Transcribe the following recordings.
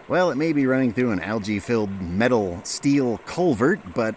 Well, it may be running through an algae-filled metal steel culvert, but,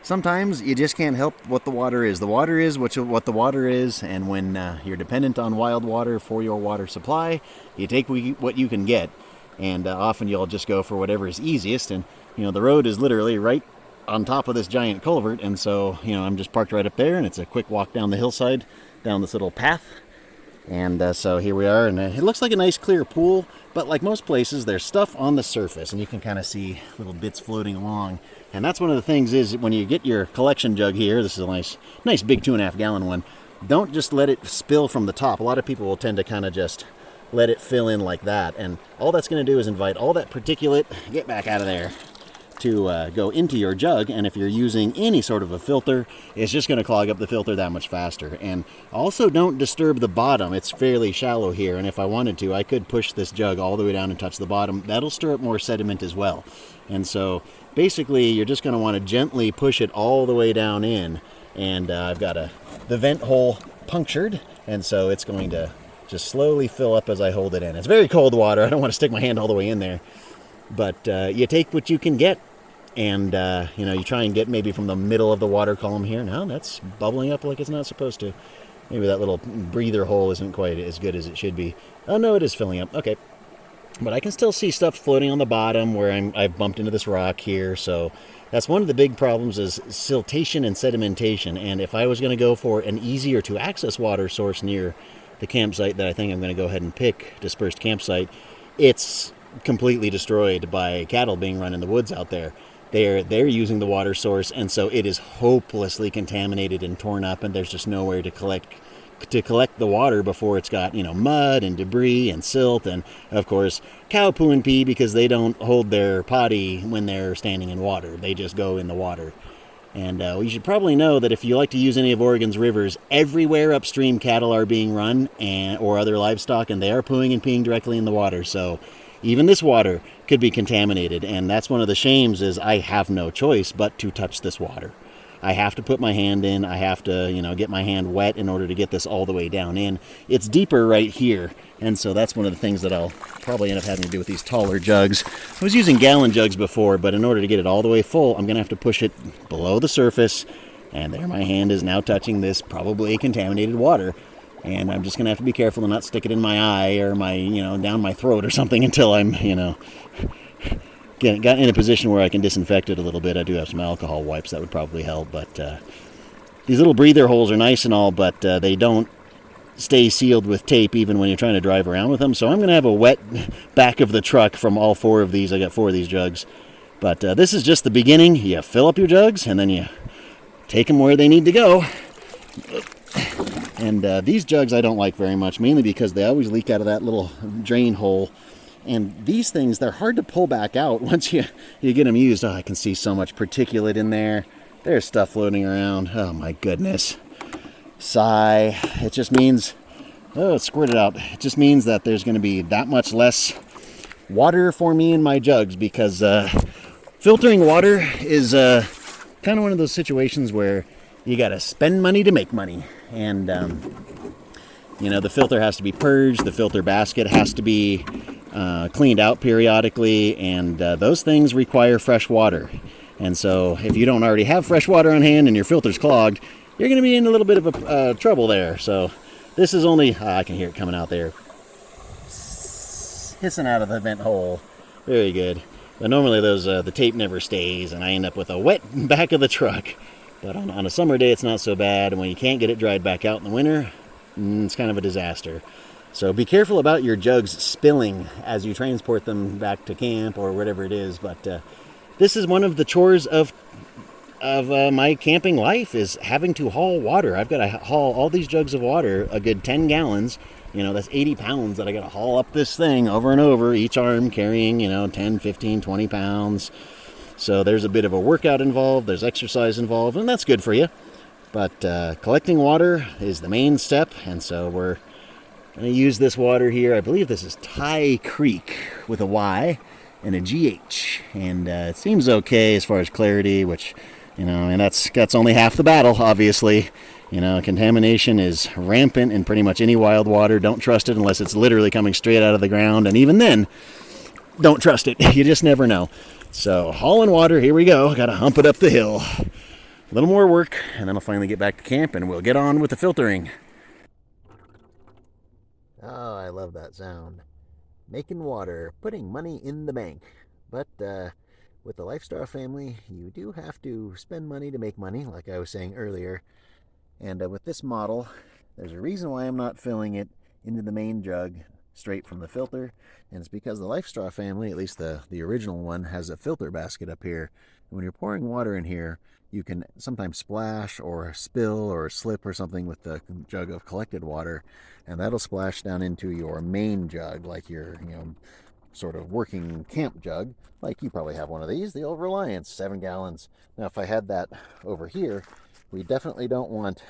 sometimes you just can't help what the water is. The water is what the water is, and when you're dependent on wild water for your water supply, you take what you can get, and often you'll just go for whatever is easiest, and, the road is literally right on top of this giant culvert, and so, I'm just parked right up there, and it's a quick walk down the hillside, down this little path. And so here we are, and it looks like a nice clear pool, but like most places, there's stuff on the surface, and you can kind of see little bits floating along. And that's one of the things is when you get your collection jug here, this is a nice big 2.5 gallon one, don't just let it spill from the top. A lot of people will tend to kind of just let it fill in like that, and all that's going to do is invite all that particulate, get back out of there, to go into your jug. And if you're using any sort of a filter, it's just going to clog up the filter that much faster. And also don't disturb the bottom. It's fairly shallow here, and if I wanted to, I could push this jug all the way down and touch the bottom. That'll stir up more sediment as well. And so basically you're just going to want to gently push it all the way down in. And I've got the vent hole punctured, and so it's going to just slowly fill up as I hold it in. It's very cold water. I don't want to stick my hand all the way in there. But you take what you can get, and you try and get maybe from the middle of the water column here. Now that's bubbling up like it's not supposed to. Maybe that little breather hole isn't quite as good as it should be. Oh no, it is filling up. Okay, but I can still see stuff floating on the bottom where I've bumped into this rock here. So that's one of the big problems is siltation and sedimentation. And if I was going to go for an easier to access water source near the campsite that I think I'm going to go ahead and pick, dispersed campsite, it's completely destroyed by cattle being run in the woods out there. They're using the water source, and so it is hopelessly contaminated and torn up, and there's just nowhere to collect the water before it's got mud and debris and silt, and of course cow poo and pee, because they don't hold their potty when they're standing in water. They just go in the water. And you should probably know that if you like to use any of Oregon's rivers, everywhere upstream cattle are being run or other livestock, and they are pooing and peeing directly in the water. So even this water could be contaminated, and that's one of the shames is I have no choice but to touch this water. I have to put my hand in. I have to, get my hand wet in order to get this all the way down in. It's deeper right here, and so that's one of the things that I'll probably end up having to do with these taller jugs. I was using gallon jugs before, but in order to get it all the way full, I'm going to have to push it below the surface, and there my hand is now touching this probably contaminated water. And I'm just going to have to be careful to not stick it in my eye or down my throat or something until I'm, got in a position where I can disinfect it a little bit. I do have some alcohol wipes that would probably help. But these little breather holes are nice and all, but they don't stay sealed with tape even when you're trying to drive around with them. So I'm going to have a wet back of the truck from all 4 of these. I got 4 of these jugs. But this is just the beginning. You fill up your jugs and then you take them where they need to go. And these jugs I don't like very much, mainly because they always leak out of that little drain hole. And these things, they're hard to pull back out once you get them used. Oh, I can see so much particulate in there. There's stuff floating around. Oh, my goodness. Sigh. It just means, it squirted out. It just means that there's going to be that much less water for me in my jugs, because filtering water is kind of one of those situations where you got to spend money to make money. And, the filter has to be purged. The filter basket has to be cleaned out periodically. And those things require fresh water. And so if you don't already have fresh water on hand and your filter's clogged, you're going to be in a little bit of trouble there. So this is only, I can hear it coming out there, hissing out of the vent hole. Very good. But normally the tape never stays, and I end up with a wet back of the truck. But on a summer day, it's not so bad. And when you can't get it dried back out in the winter, it's kind of a disaster. So be careful about your jugs spilling as you transport them back to camp or whatever it is. But this is one of the chores of my camping life, is having to haul water. I've got to haul all these jugs of water, a good 10 gallons. That's 80 pounds that I got to haul up this thing over and over, each arm carrying, 10, 15, 20 pounds. So there's a bit of a workout involved, there's exercise involved, and that's good for you. But collecting water is the main step, and so we're going to use this water here. I believe this is Ty Creek with a Y and a GH. And it seems okay as far as clarity, which, and that's only half the battle, obviously. Contamination is rampant in pretty much any wild water. Don't trust it unless it's literally coming straight out of the ground. And even then, don't trust it. You just never know. So hauling water, here we go. Got to hump it up the hill. A little more work, and then I'll finally get back to camp, and we'll get on with the filtering. Oh, I love that sound. Making water, putting money in the bank. But with the Lifestyle family, you do have to spend money to make money, like I was saying earlier. And with this model, there's a reason why I'm not filling it into the main jug straight from the filter, and it's because the Lifestyle family, at least the original one, has a filter basket up here. And when you're pouring water in here, you can sometimes splash or spill or slip or something with the jug of collected water, and that'll splash down into your main jug, like your, sort of working camp jug. Like you probably have one of these, the old Reliance, 7 gallons. Now, if I had that over here, we definitely don't want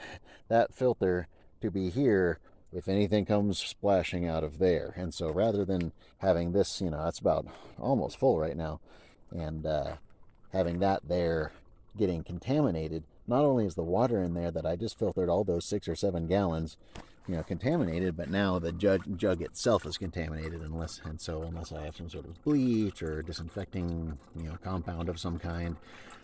that filter to be here if anything comes splashing out of there. And so rather than having this, that's about almost full right now, and having that there getting contaminated, not only is the water in there that I just filtered all those 6 or 7 gallons, contaminated, but now the jug itself is contaminated, unless I have some sort of bleach or disinfecting, compound of some kind,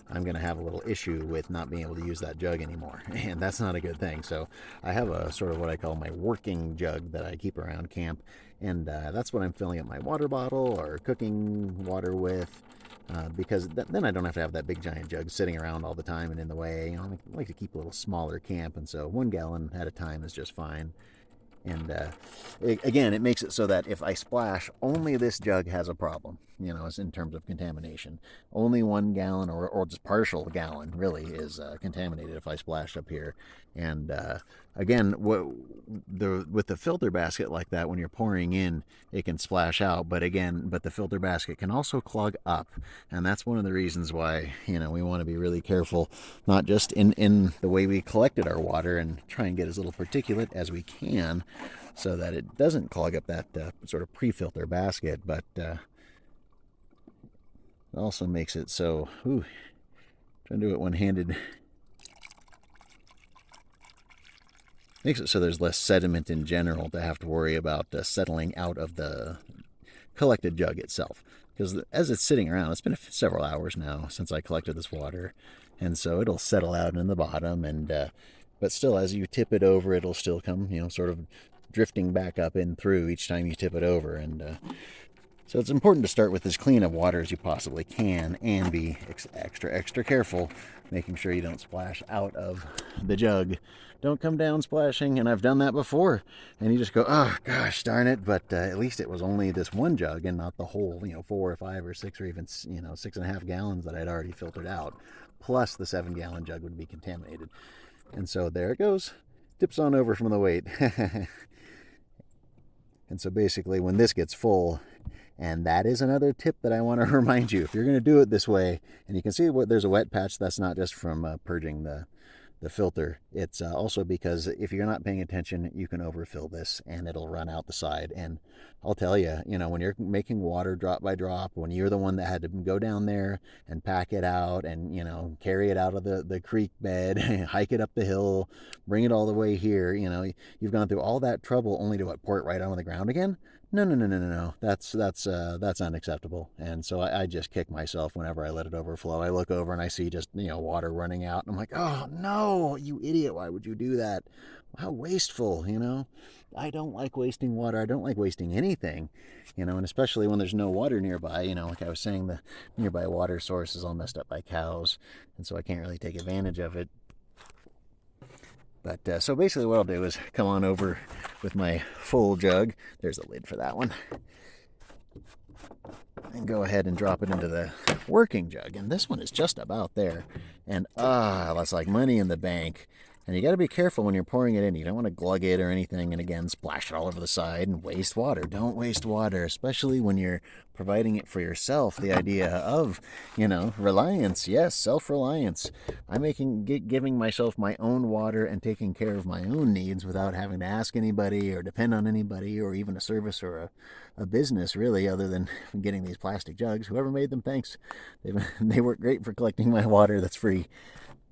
I'm going to have a little issue with not being able to use that jug anymore, and that's not a good thing. So I have a sort of what I call my working jug that I keep around camp, and that's what I'm filling up my water bottle or cooking water with, because then I don't have to have that big giant jug sitting around all the time and in the way. I like to keep a little smaller camp, and so 1 gallon at a time is just fine. And again, it makes it so that if I splash, only this jug has a problem, as in terms of contamination. Only 1 gallon or just partial gallon really is contaminated if I splash up here. And again, with the filter basket like that, when you're pouring in, it can splash out. But the filter basket can also clog up. And that's one of the reasons why, we want to be really careful, not just in the way we collected our water, and try and get as little particulate as we can, so that it doesn't clog up that sort of pre-filter basket, but it also makes it so, trying to do it one-handed, makes it so there's less sediment in general to have to worry about settling out of the collected jug itself. Because as it's sitting around, it's been several hours now since I collected this water, and so it'll settle out in the bottom, and but still, as you tip it over, it'll still come, sort of drifting back up in through each time you tip it over. And so it's important to start with as clean of water as you possibly can, and be extra careful, making sure you don't splash out of the jug. Don't come down splashing, and I've done that before, and you just go, oh gosh darn it, but at least it was only this 1 jug and not the whole 4 or 5 or 6 or even 6.5 gallons that I'd already filtered out, plus the 7-gallon jug would be contaminated. And so there it goes, tips on over from the weight. And so basically, when this gets full, and that is another tip that I want to remind you, if you're going to do it this way, and you can see there's a wet patch, that's not just from purging the filter. It's also because if you're not paying attention, you can overfill this and it'll run out the side. And I'll tell you, when you're making water drop by drop, when you're the one that had to go down there and pack it out and, carry it out of the creek bed, hike it up the hill, bring it all the way here, you've gone through all that trouble only to pour it right on the ground again. No. That's unacceptable. And so I just kick myself whenever I let it overflow. I look over and I see just, water running out. And I'm like, oh no, you idiot. Why would you do that? How wasteful, I don't like wasting water. I don't like wasting anything, and especially when there's no water nearby. Like I was saying, the nearby water source is all messed up by cows. And so I can't really take advantage of it. But so basically what I'll do is come on over with my full jug. There's a lid for that one. And go ahead and drop it into the working jug. And this one is just about there. And that's like money in the bank. And you got to be careful when you're pouring it in. You don't want to glug it or anything, and again, splash it all over the side and waste water. Don't waste water, especially when you're providing it for yourself. The idea of, reliance. Yes, self-reliance. I'm giving myself my own water and taking care of my own needs without having to ask anybody or depend on anybody or even a service or a business, really, other than getting these plastic jugs. Whoever made them, thanks. They work great for collecting my water that's free.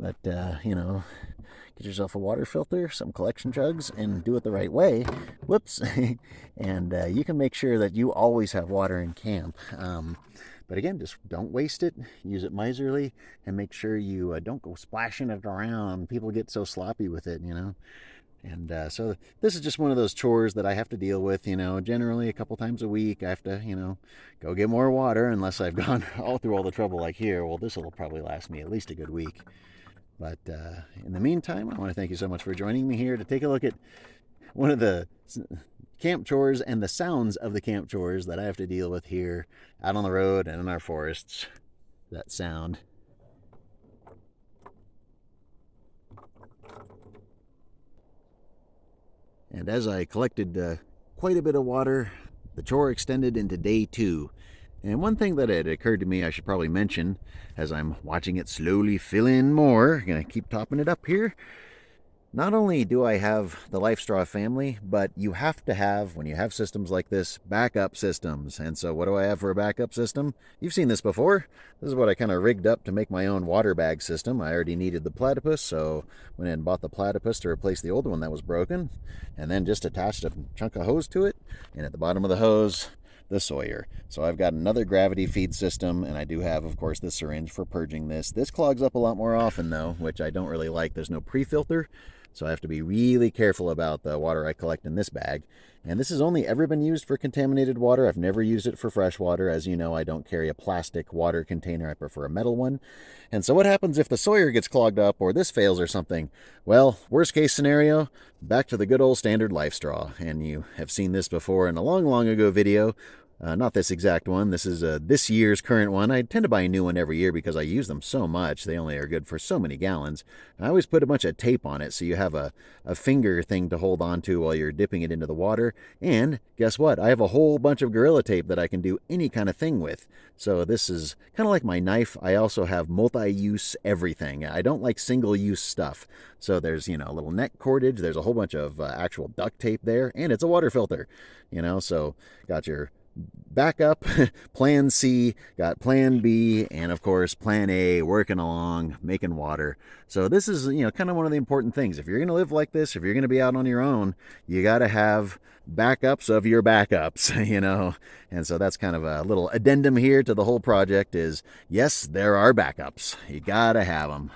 But, get yourself a water filter, some collection jugs, and do it the right way. Whoops. And you can make sure that you always have water in camp. But again, just don't waste it. Use it miserly, and make sure you don't go splashing it around. People get so sloppy with it, And so this is just one of those chores that I have to deal with, generally a couple times a week. I have to, go get more water unless I've gone all through all the trouble like here. Well, this will probably last me at least a good week. But in the meantime, I want to thank you so much for joining me here to take a look at one of the camp chores and the sounds of the camp chores that I have to deal with here out on the road and in our forests. That sound. And as I collected quite a bit of water, the chore extended into day 2. And one thing that had occurred to me I should probably mention as I'm watching it slowly fill in more, I'm going to keep topping it up here. Not only do I have the LifeStraw family, but you have to have, when you have systems like this, backup systems. And so what do I have for a backup system? You've seen this before. This is what I kind of rigged up to make my own water bag system. I already needed the Platypus, so went in and bought the Platypus to replace the old one that was broken, and then just attached a chunk of hose to it, and at the bottom of the hose, the Sawyer. So I've got another gravity feed system, and I do have, of course, the syringe for purging this. This clogs up a lot more often, though, which I don't really like. There's no prefilter, so I have to be really careful about the water I collect in this bag. And this has only ever been used for contaminated water. I've never used it for fresh water. As you know, I don't carry a plastic water container. I prefer a metal one. And so what happens if the Sawyer gets clogged up or this fails or something? Well, worst case scenario, back to the good old standard LifeStraw. And you have seen this before in a long, long ago video. Not this exact one. This is this year's current one. I tend to buy a new one every year because I use them so much. They only are good for so many gallons. I always put a bunch of tape on it so you have a finger thing to hold on to while you're dipping it into the water. And guess what? I have a whole bunch of Gorilla Tape that I can do any kind of thing with. So this is kind of like my knife. I also have multi-use everything. I don't like single-use stuff. So there's, a little neck cordage. There's a whole bunch of actual duct tape there. And it's a water filter, so got your backup, plan C, got plan B, and of course plan A, working along, making water. So this is, kind of one of the important things. If you're going to live like this, if you're going to be out on your own, you got to have backups of your backups, And so that's kind of a little addendum here to the whole project is, yes, there are backups. You got to have them.